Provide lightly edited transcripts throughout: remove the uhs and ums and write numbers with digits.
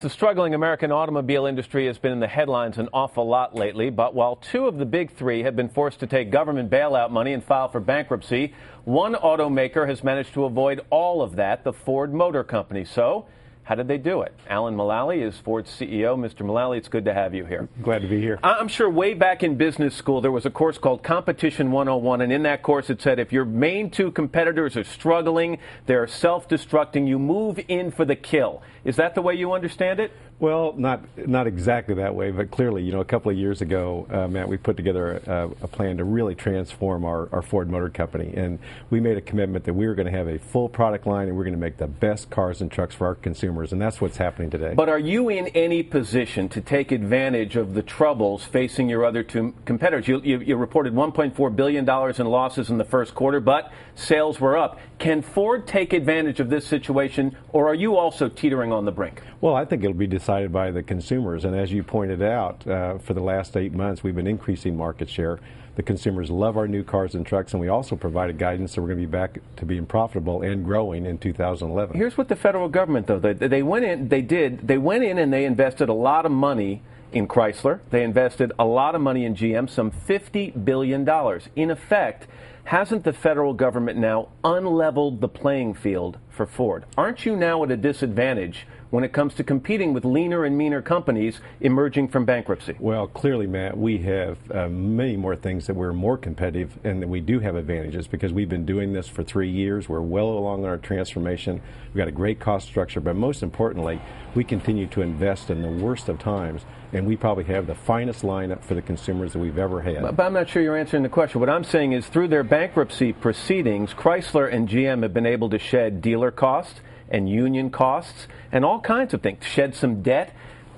The struggling American automobile industry has been in the headlines an awful lot lately, but while two of the big three have been forced to take government bailout money and file for bankruptcy, one automaker has managed to avoid all of that, the Ford Motor Company. So, how did they do it? Alan Mulally is Ford's CEO. Mr. Mulally, it's good to have you here. Glad to be here. I'm sure way back in business school there was a course called Competition 101, and in that course it said if your main two competitors are struggling, they're self-destructing, you move in for the kill. Is that the way you understand it? Well, not exactly that way, but clearly, a couple of years ago, Matt, we put together a plan to really transform our Ford Motor Company, and we made a commitment that we were going to have a full product line and we're going to make the best cars and trucks for our consumers, and that's what's happening today. But are you in any position to take advantage of the troubles facing your other two competitors? You reported $1.4 billion in losses in the first quarter, but sales were up. Can Ford take advantage of this situation, or are you also teetering on the brink? Well, I think it'll be decided by the consumers, and as you pointed out, for the last 8 months we've been increasing market share. The consumers love our new cars and trucks, and we also provided guidance that we're going to be back to being profitable and growing in 2011. Here's what the federal government, though, they went in and they invested a lot of money in Chrysler. They invested a lot of money in GM, some $50 billion. In effect, hasn't the federal government now unleveled the playing field for Ford? Aren't you now at a disadvantage when it comes to competing with leaner and meaner companies emerging from bankruptcy? Well, clearly, Matt, we have many more things that we're more competitive and that we do have advantages because we've been doing this for 3 years. We're well along our transformation. We've got a great cost structure, but most importantly, we continue to invest in the worst of times, and we probably have the finest lineup for the consumers that we've ever had. But I'm not sure you're answering the question. What I'm saying is through their bankruptcy proceedings, Chrysler and GM have been able to shed dealer costs and union costs and all kinds of things, shed some debt.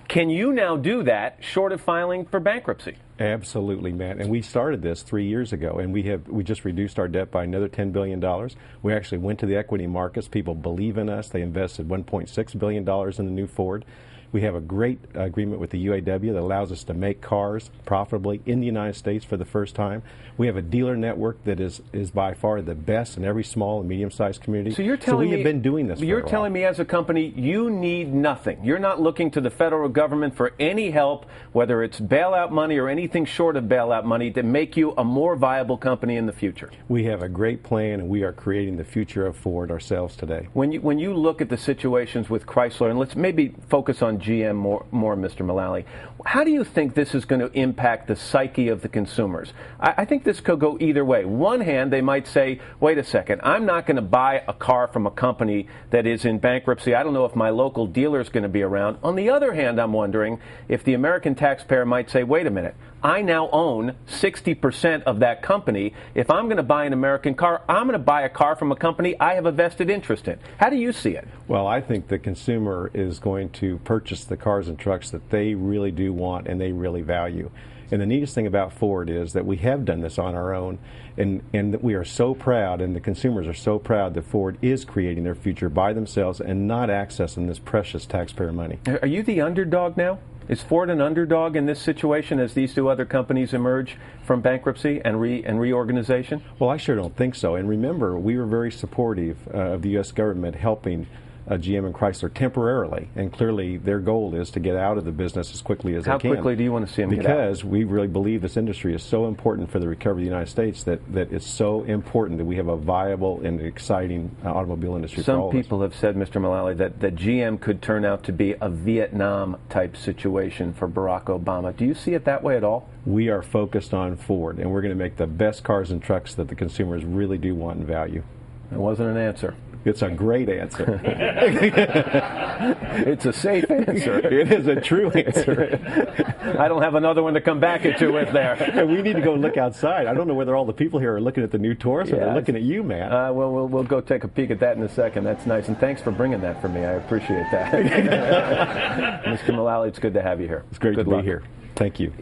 Can you now do that short of filing for bankruptcy? Absolutely, Matt. And we started this 3 years ago, and we just reduced our debt by another $10 billion. We actually went to the equity markets. People believe in us. They invested $1.6 billion in the new Ford. We have a great agreement with the UAW that allows us to make cars profitably in the United States for the first time. We have a dealer network that is by far the best in every small and medium-sized community. So we have been doing this for a while. You're telling me as a company you need nothing. You're not looking to the federal government for any help, whether it's bailout money or anything short of bailout money, to make you a more viable company in the future. We have a great plan, and we are creating the future of Ford ourselves today. When you look at the situations with Chrysler, and let's maybe focus on GM more, Mr. Mulally, how do you think this is going to impact the psyche of the consumers? I think this could go either way. One hand, they might say, wait a second, I'm not going to buy a car from a company that is in bankruptcy. I don't know if my local dealer is going to be around. On the other hand, I'm wondering if the American taxpayer might say, wait a minute, I now own 60% of that company. If I'm going to buy an American car, I'm going to buy a car from a company I have a vested interest in. How do you see it? Well, I think the consumer is going to purchase the cars and trucks that they really do want and they really value. And the neatest thing about Ford is that we have done this on our own, and that we are so proud, and the consumers are so proud that Ford is creating their future by themselves and not accessing this precious taxpayer money. Are you the underdog now? Is Ford an underdog in this situation as these two other companies emerge from bankruptcy and reorganization? Well, I sure don't think so. And remember, we were very supportive of the U.S. government helping GM and Chrysler temporarily, and clearly their goal is to get out of the business as quickly as they can. How quickly do you want to see them get out? Because we really believe this industry is so important for the recovery of the United States that it's so important that we have a viable and exciting automobile industry for all of us. Some people have said, Mr. Mulally, that GM could turn out to be a Vietnam-type situation for Barack Obama. Do you see it that way at all? We are focused on Ford, and we're going to make the best cars and trucks that the consumers really do want and value. That wasn't an answer. It's a great answer. It's a safe answer. It is a true answer. I don't have another one to come back at you with there. And we need to go look outside. I don't know whether all the people here are looking at the new Taurus or they're looking at you, Matt. We'll go take a peek at that in a second. That's nice. And thanks for bringing that for me. I appreciate that. Mr. Mulally, it's good to have you here. It's great to be here. Thank you.